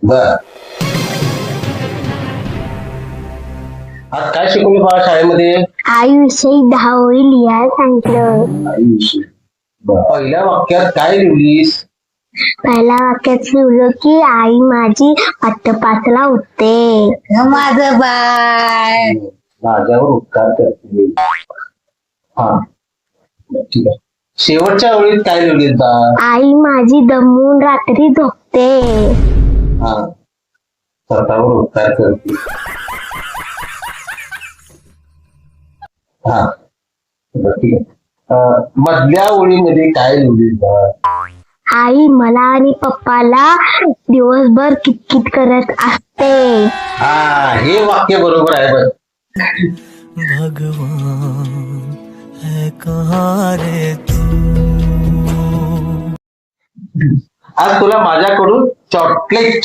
बर. आज काय शिकवलं बाळा शाळेमध्ये? आईविषयी 10 ओळी लिहायला सांगितलं. आईविषयी. पहिल्या वाक्यात काय लिहिलीस? पहिल्या वाक्यात लिहिलं की आई माझी 5:05 उठते. माझं बाळ. माझ्यावर उपकार करते. हा ठीक आहे. शेवटच्या ओळीत काय लिहिलीस बा? आई माझी दमून रात्री झोपते. हा स्वतःवर उपकार करते. हा बरं, ठीक आहे. मधल्या ओळीमध्ये काय लिहिलीस बा? आई मला आणि पप्पाला दिवसभर किटकिट करत असते. हा हे वाक्य बरोबर आहे बघ. भगवान है कहाँ रे तू. आज तुला माझ्याकडून चॉकलेट.